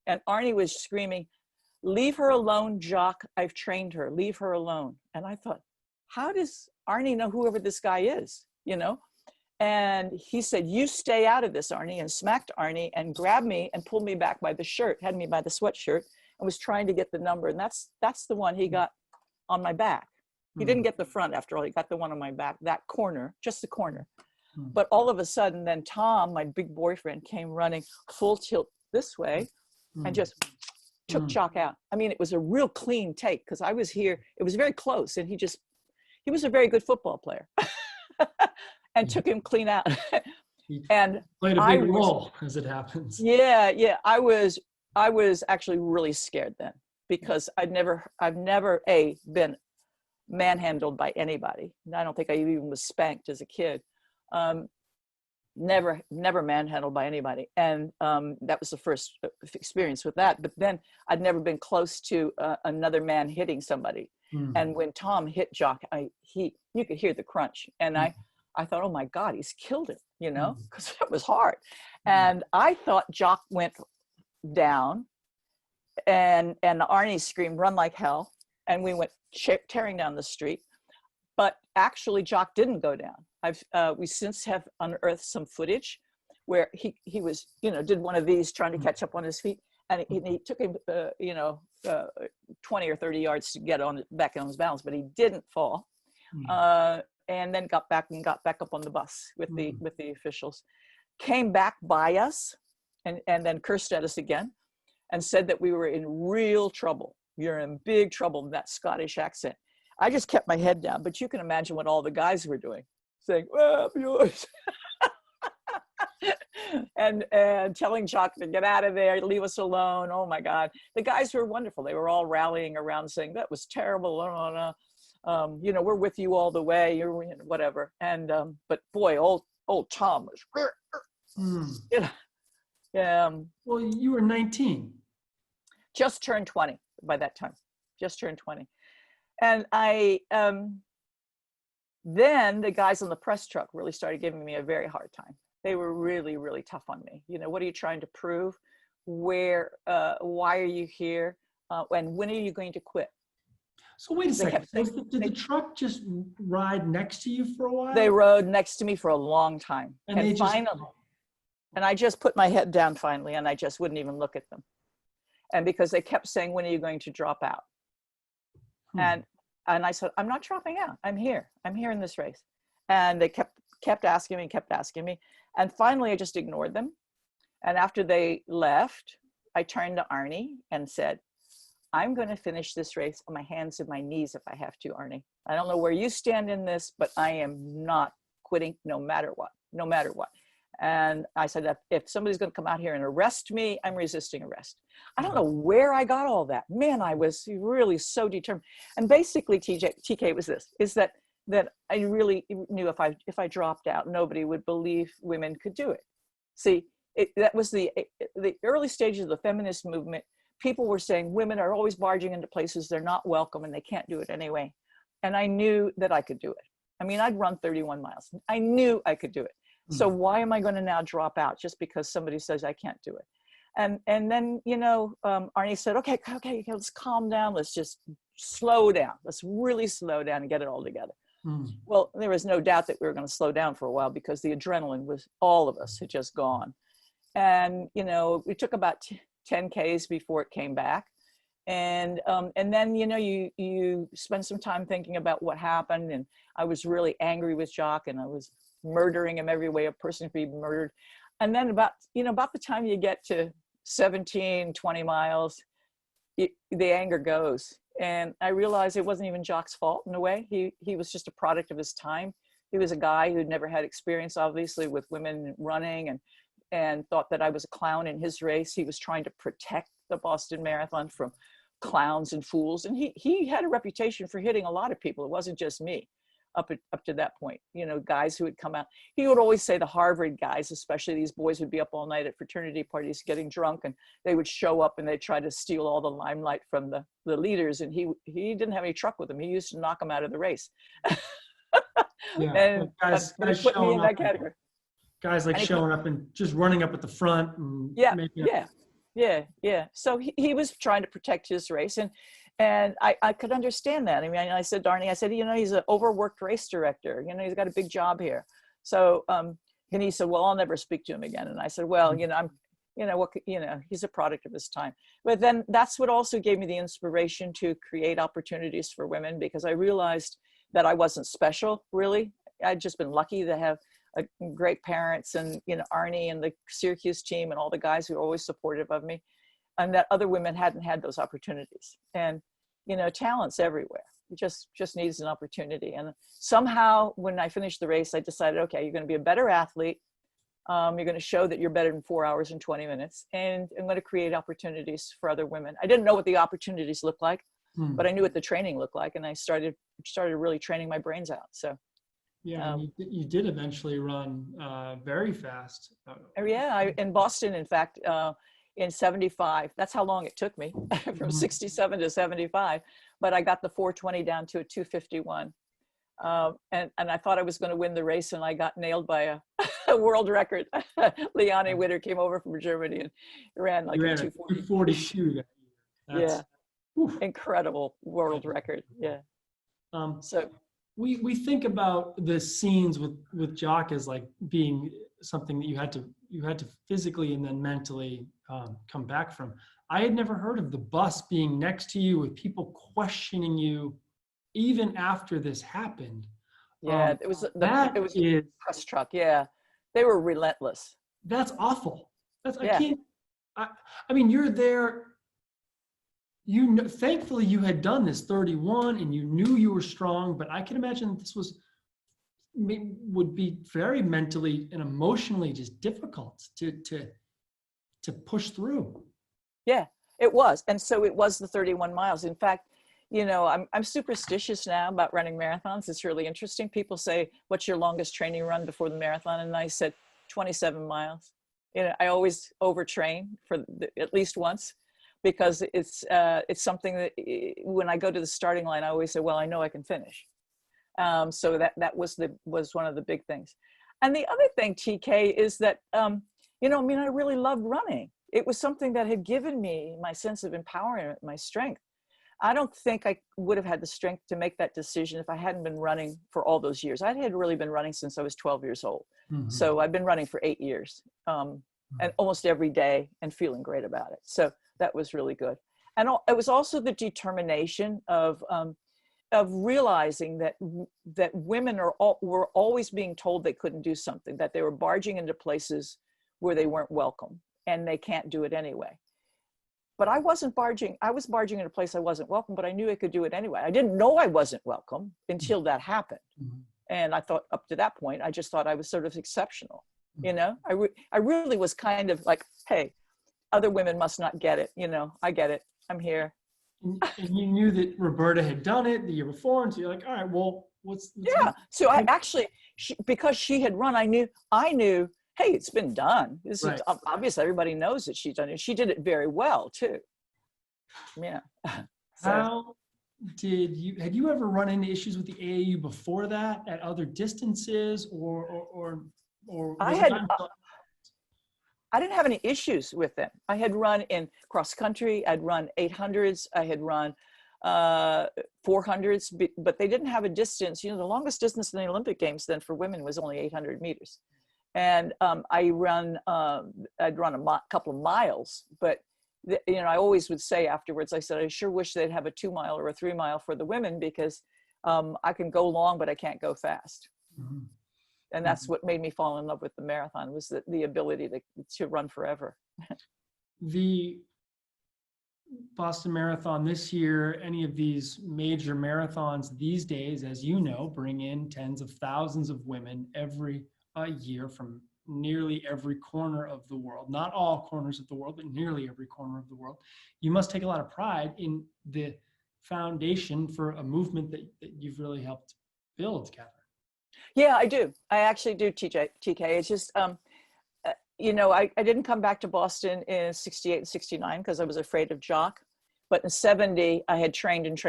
B: And Arnie was screaming, "Leave her alone, Jock. I've trained her. Leave her alone." And I thought, how does Arnie know whoever this guy is, you know? And he said, "You stay out of this, Arnie," and smacked Arnie and grabbed me and pulled me back by the shirt, had me by the sweatshirt, and was trying to get the number. And that's the one he got on my back. He didn't get the front after all. He got the one on my back, that corner, just the corner. But all of a sudden, then Tom, my big boyfriend, came running full tilt this way and just took Jock out. I mean, it was a real clean take because I was here. It was very close. And he was a very good football player and took him clean out. And
A: played a big role as it happens.
B: Yeah. I was actually really scared then because I've never been manhandled by anybody. I don't think I even was spanked as a kid. Never manhandled by anybody. And that was the first experience with that. But then I'd never been close to another man hitting somebody. And when Tom hit Jock, you could hear the crunch. And I thought, oh my God, he's killed him, you know, because it was hard. And I thought Jock went down, and Arnie screamed, "Run like hell." And we went tearing down the street. But actually Jock didn't go down. We since have unearthed some footage where he was, you know, did one of these trying to catch up on his feet, and he took him, 20 or 30 yards to get back on his balance, but he didn't fall. And then got back up on the bus with the officials, came back by us, and then cursed at us again, and said that we were in real trouble. "You're in big trouble," in that Scottish accent. I just kept my head down, but you can imagine what all the guys were doing, saying, "Well, I'm yours." and telling Jock to get out of there, leave us alone. Oh my God. The guys were wonderful. They were all rallying around saying, "That was terrible. We're with you all the way," you're whatever. And, but boy, old Tom was,
A: well, you were 19.
B: Just turned 20 by that time, just turned 20. And then the guys on the press truck really started giving me a very hard time. They were really, really tough on me. You know, "What are you trying to prove? Why are you here? And when are you going to quit?"
A: So wait a second. Did the truck just ride next to you for a while?
B: They rode next to me for a long time.
A: And
B: finally, and I just put my head down finally, and I just wouldn't even look at them. And because they kept saying, "When are you going to drop out?" And I said, "I'm not dropping out. I'm here in this race." And they kept asking me. And finally, I just ignored them. And after they left, I turned to Arnie and said, "I'm going to finish this race on my hands and my knees if I have to, Arnie. I don't know where you stand in this, but I am not quitting no matter what. And I said, if somebody's going to come out here and arrest me, I'm resisting arrest." I don't know where I got all that. Man, I was really so determined. And basically, TK, was this, is that I really knew if I dropped out, nobody would believe women could do it. See, that was the early stages of the feminist movement. People were saying women are always barging into places they're not welcome and they can't do it anyway. And I knew that I could do it. I mean, I'd run 31 miles. I knew I could do it. So why am I going to now drop out just because somebody says I can't do it? And then, Arnie said, okay, let's calm down. Let's just slow down. Let's really slow down and get it all together. Well, there was no doubt that we were going to slow down for a while because the adrenaline was, all of us had just gone. And, we took about 10 Ks before it came back. And then, you spend some time thinking about what happened. And I was really angry with Jock, and I was murdering him every way a person could be murdered. And then about the time you get to 17, 20 miles, the anger goes. And I realized it wasn't even Jock's fault in a way. He was just a product of his time. He was a guy who'd never had experience, obviously, with women running, and thought that I was a clown in his race. He was trying to protect the Boston Marathon from clowns and fools. And he had a reputation for hitting a lot of people. It wasn't just me up to that point, guys who would come out. He would always say the Harvard guys, especially these boys, would be up all night at fraternity parties getting drunk, and they would show up and they'd try to steal all the limelight from the leaders. And he didn't have any truck with them. He used to knock them out of the race.
A: Yeah,
B: And
A: like guys,
B: but he
A: guys
B: put me
A: showing
B: in
A: up,
B: that category.
A: guys like
B: And he put,
A: showing up and just running up at the front and
B: yeah,
A: making it.
B: yeah, yeah. So he was trying to protect his race, and I could understand that. I mean, I said, Darnie, I said, he's an overworked race director. He's got a big job here. So, and he said, well, I'll never speak to him again. And I said, well, he's a product of his time. But then that's what also gave me the inspiration to create opportunities for women, because I realized that I wasn't special, really. I'd just been lucky to have great parents, and Arnie and the Syracuse team and all the guys who were always supportive of me, and that other women hadn't had those opportunities. And talent's everywhere. It just needs an opportunity. And somehow when I finished the race, I decided, okay, you're going to be a better athlete. You're going to show that you're better than 4 hours and 20 minutes, and I'm going to create opportunities for other women. I didn't know what the opportunities looked like, but I knew what the training looked like, and I started really training my brains out. So
A: Yeah, and you did eventually run very fast.
B: in Boston, in fact, in 75, that's how long it took me from 67 to 75, but I got the 420 down to a 251. And I thought I was going to win the race, and I got nailed by a world record. Leonie Witter came over from Germany and ran like a
A: 242.
B: Yeah, incredible world record. Yeah. So
A: we think about the scenes with Jock as like being something that you had to physically and then mentally come back from. I had never heard of the bus being next to you with people questioning you even after this happened.
B: Yeah, it was a press truck. Yeah, they were relentless.
A: That's awful. I mean, you're there. Thankfully you had done this 31 and you knew you were strong, but I can imagine this would be very mentally and emotionally just difficult to push through.
B: Yeah, it was. And so it was the 31 miles. In fact, I'm superstitious now about running marathons. It's really interesting. People say, what's your longest training run before the marathon? And I said, 27 miles. I always overtrain for at least once, because it's something that when I go to the starting line, I always say, well, I know I can finish. So that was one of the big things. And the other thing, TK, is that, I really loved running. It was something that had given me my sense of empowerment, my strength. I don't think I would have had the strength to make that decision if I hadn't been running for all those years. I had really been running since I was 12 years old. Mm-hmm. So I've been running for 8 years, and almost every day, and feeling great about it. So that was really good. And it was also the determination of realizing that women were always being told they couldn't do something, that they were barging into places where they weren't welcome, and they can't do it anyway. But I wasn't barging. I was barging in a place I wasn't welcome, but I knew I could do it anyway. I didn't know I wasn't welcome until that happened. Mm-hmm. And I thought, up to that point, I just thought I was sort of exceptional. Mm-hmm. I really was kind of like, hey, other women must not get it. I get it. I'm here.
A: And you knew that Roberta had done it the year before. And so you're like, all right, well, what's
B: So I actually, because she had run, I knew, hey, it's been done. This is obvious. Everybody knows that she's done it. She did it very well too. Yeah.
A: How had you ever run into issues with the AAU before that at other distances or
B: I didn't have any issues with them. I had run in cross country. I'd run 800s. I had run 400s, but they didn't have a distance. The longest distance in the Olympic Games then for women was only 800 meters. And I'd run a couple of miles, but I always would say afterwards, I said, I sure wish they'd have a 2 mile or a 3 mile for the women, because I can go long, but I can't go fast. Mm-hmm. And that's what made me fall in love with the marathon, was the ability to run forever.
A: The Boston Marathon this year, any of these major marathons these days, as you know, bring in tens of thousands of women every year from nearly every corner of the world. Not all corners of the world, but nearly every corner of the world. You must take a lot of pride in the foundation for a movement that you've really helped build, Kathrine.
B: Yeah, I do. I actually do, TK. It's just, I didn't come back to Boston in 68 and 69 because I was afraid of Jock. But in 70, I had trained, and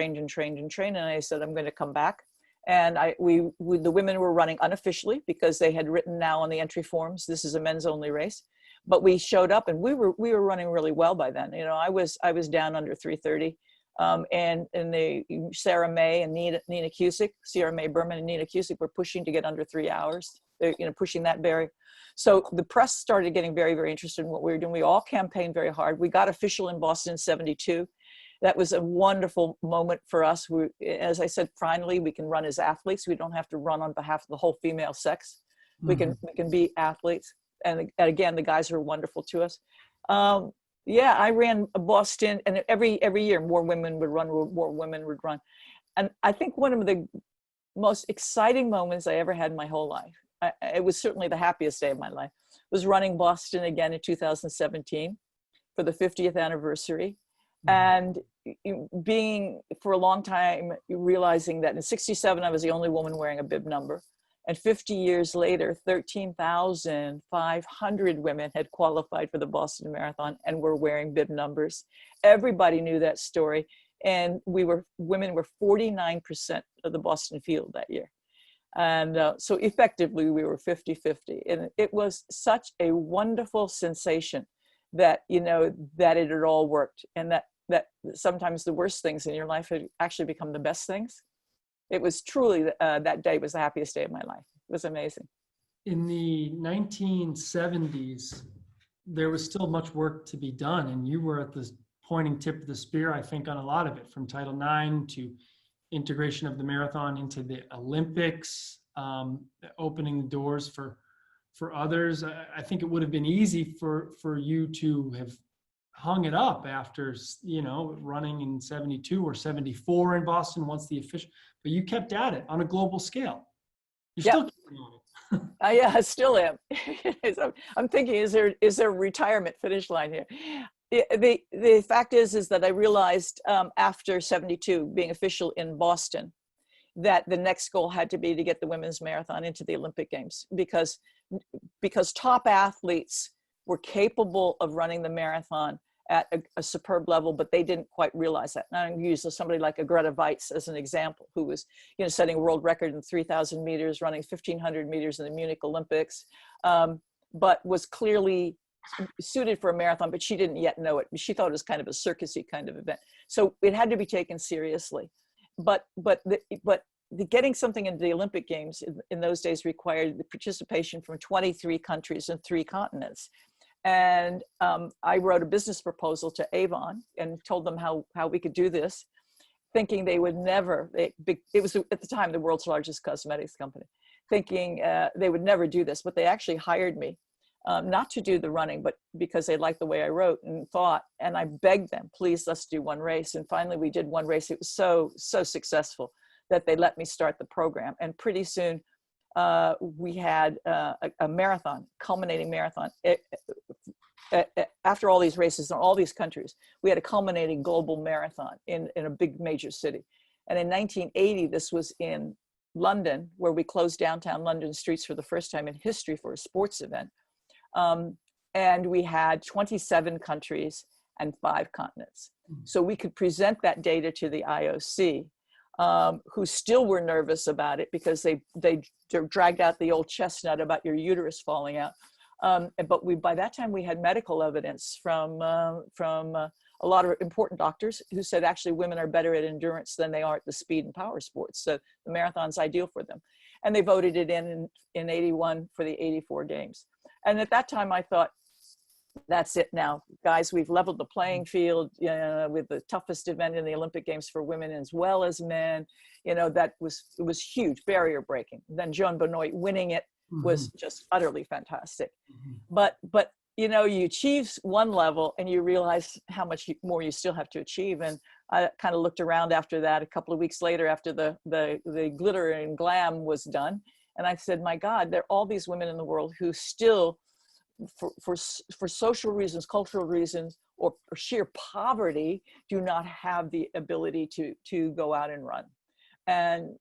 B: I said, I'm going to come back. And the women were running unofficially because they had written now on the entry forms, this is a men's only race. But we showed up and we were running really well by then. You know, I was down under 3:30. And Sarah May and Nina Cusick, Sierra May Berman and Nina Cusick were pushing to get under 3 hours. They're, you know, pushing that barrier. So the press started getting very, very interested in what we were doing. We all campaigned very hard. We got official in Boston in '72. That was a wonderful moment for us. We, as I said, finally, we can run as athletes. We don't have to run on behalf of the whole female sex. We can be athletes. And again, the guys are wonderful to us. Yeah, I ran Boston, and every year more women would run, more women would run. And I think one of the most exciting moments I ever had in my whole life, it was certainly the happiest day of my life, was running Boston again in 2017 for the 50th anniversary. And being, for a long time, realizing that in '67, I was the only woman wearing a bib number. And 50 years later, 13,500 women had qualified for the Boston Marathon and were wearing bib numbers. Everybody knew that story. And women were 49% of the Boston field that year. And so effectively, we were 50-50. And it was such a wonderful sensation that, you know, that it had all worked. And that sometimes the worst things in your life had actually become the best things. It was truly, that day was the happiest day of my life. It was amazing. In
A: the 1970s, there was still much work to be done. And you were at the pointing tip of the spear, I think, on a lot of it, from Title IX to integration of the marathon into the Olympics, opening the doors for others. I think it would have been easy for you to have hung it up after, you know, running in '72 or '74 in Boston once the official, but you kept at it on a global scale. You're still keeping on it.
B: Yeah, I still am. I'm thinking, is there a retirement finish line here? The fact is that I realized after '72 being official in Boston, that the next goal had to be to get the women's marathon into the Olympic Games, because top athletes were capable of running the marathon at a superb level, but they didn't quite realize that. And I'm going to use somebody like a Greta Weitz as an example, who was, you know, setting a world record in 3,000 meters, running 1,500 meters in the Munich Olympics, but was clearly suited for a marathon, but she didn't yet know it. She thought it was kind of a circusy kind of event. So it had to be taken seriously. But getting something into the Olympic Games in those days required the participation from 23 countries and 3 continents. And I wrote a business proposal to Avon and told them how we could do this, thinking they would never, it was at the time the world's largest cosmetics company, thinking they would never do this, but they actually hired me not to do the running, but because they liked the way I wrote and thought, and I begged them, please, let's do one race. And finally we did one race. It was so successful that they let me start the program. And pretty soon we had a marathon, culminating marathon. After all these races in all these countries, we had a culminating global marathon in a big major city. And in 1980, this was in London, where we closed downtown London streets for the first time in history for a sports event. And we had 27 countries and 5 continents. So we could present that data to the IOC, who still were nervous about it because they dragged out the old chestnut about your uterus falling out. But by that time we had medical evidence from a lot of important doctors who said actually women are better at endurance than they are at the speed and power sports. So the marathon's ideal for them. And they voted it in 81 for the 84 games. And at that time I thought, that's it now, guys, we've leveled the playing field with the toughest event in the Olympic Games for women as well as men. You know, it was huge, barrier breaking. Then Joan Benoit winning it was just utterly fantastic. But you know, you achieve one level and you realize how much more you still have to achieve. And I kind of looked around after that a couple of weeks later, after the glitter and glam was done. And I said, my God, there are all these women in the world who still, for social reasons, cultural reasons, or sheer poverty, do not have the ability to go out and run. And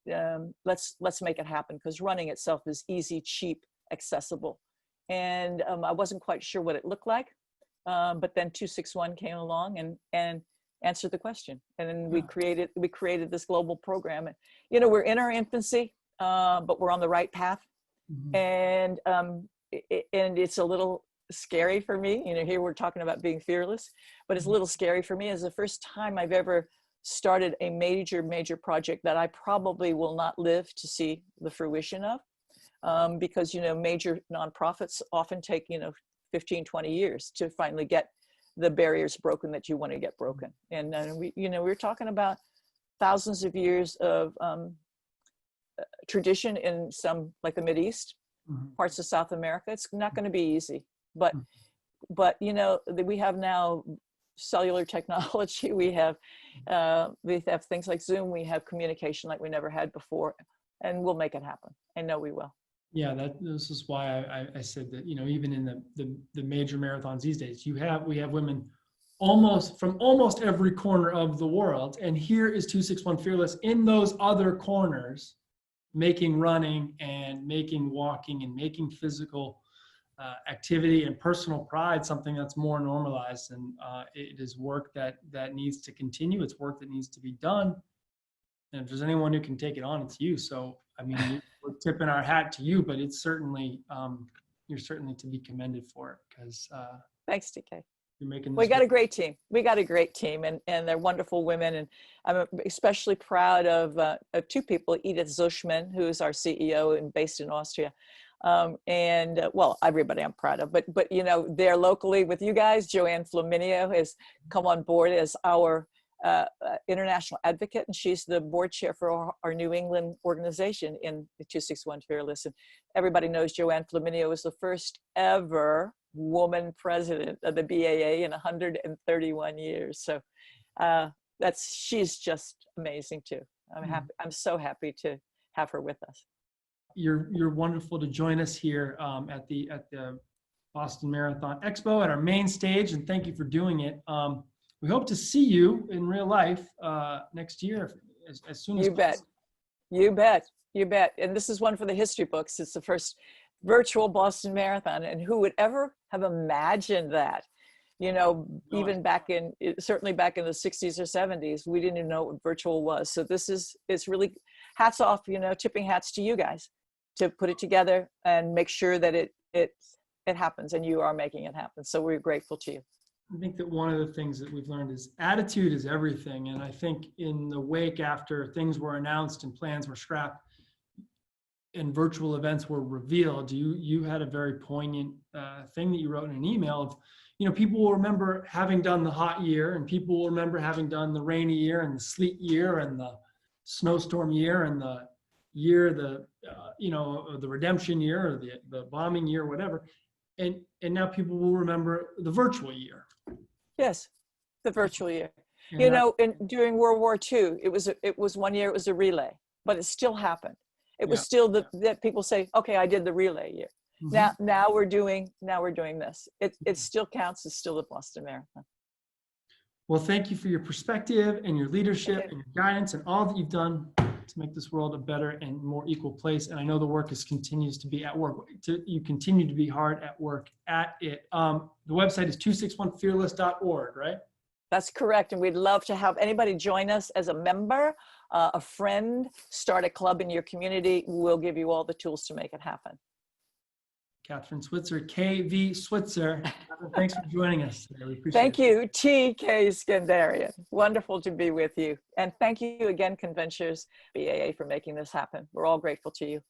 B: let's make it happen, because running itself is easy, cheap, accessible. And I wasn't quite sure what it looked like, but then 261 came along, and answer the question. And then we created this global program. And, you know, we're in our infancy, but we're on the right path.
A: Mhm.
B: And it's a little scary for me. You know, here we're talking about being fearless, but it's a little scary for me. It's the first time I've ever started a major project that I probably will not live to see the fruition of, because, you know, major nonprofits often take, you know, 15, 20 years to finally get the barriers broken that you want to get broken. And we, you know, we're talking about thousands of years of tradition in some, like the Mideast, parts of South America. It's not going to be easy, but you know, we have now cellular technology. We have things like Zoom. We have communication like we never had before, and we'll make it happen. I know we will.
A: Yeah, this is why I said that, you know, even in the major marathons these days, we have women from almost every corner of the world. And here is 261 Fearless in those other corners, making running and making walking and making physical activity and personal pride something that's more normalized. And it is work that needs to continue. It's work that needs to be done. And if there's anyone who can take it on, it's you. So, I mean, we're tipping our hat to you, but it's certainly, you're certainly to be commended for it, because
B: thanks, TK.
A: you're making this
B: We got
A: work.
B: a great team. We got a great team, and they're wonderful women. And I'm especially proud of two people, Edith Zuschman, who is our CEO and based in Austria. Well, everybody I'm proud of, but you know, there locally with you guys, Joanne Flaminio has come on board as our international advocate, and she's the board chair for our New England organization in the 261 Fearless. And everybody knows Joanne Flaminio was the first ever woman president of the BAA in 131 years. So she's just amazing too. I'm happy. I'm so happy to have her with us.
A: You're wonderful to join us here at the Boston Marathon Expo at our main stage, and thank you for doing it. We hope to see you in real life next year as soon as possible.
B: You bet. And this is one for the history books. It's the first virtual Boston Marathon. And who would ever have imagined that? You know, even certainly back in the 60s or 70s, we didn't even know what virtual was. So it's really hats off, you know, tipping hats to you guys to put it together and make sure that it happens, and you are making it happen. So we're grateful to you.
A: I think that one of the things that we've learned is attitude is everything. And I think in the wake after things were announced and plans were scrapped and virtual events were revealed, you had a very poignant thing that you wrote in an email of, you know, people will remember having done the hot year, and people will remember having done the rainy year and the sleet year and the snowstorm year and the year, the redemption year or the bombing year, whatever. And now people will remember the virtual year.
B: Yes, the virtual year.
A: And
B: you know, during World War II, it was 1 year, it was a relay, but it still happened. It was still that people say, okay, I did the relay year. Mm-hmm. Now we're doing this. It still counts. It's still the Boston Marathon.
A: Well, thank you for your perspective and your leadership and your guidance and all that you've done to make this world a better and more equal place. And I know the work continues to be at work. You continue to be hard at work at it. The website is 261fearless.org, right?
B: That's correct. And we'd love to have anybody join us as a member, a friend, start a club in your community. We'll give you all the tools to make it happen.
A: Kathrine Switzer, KV Switzer. Thanks for joining us today. We appreciate
B: Thank you, TK Skandarian. Wonderful to be with you. And thank you again, Conventures BAA, for making this happen. We're all grateful to you.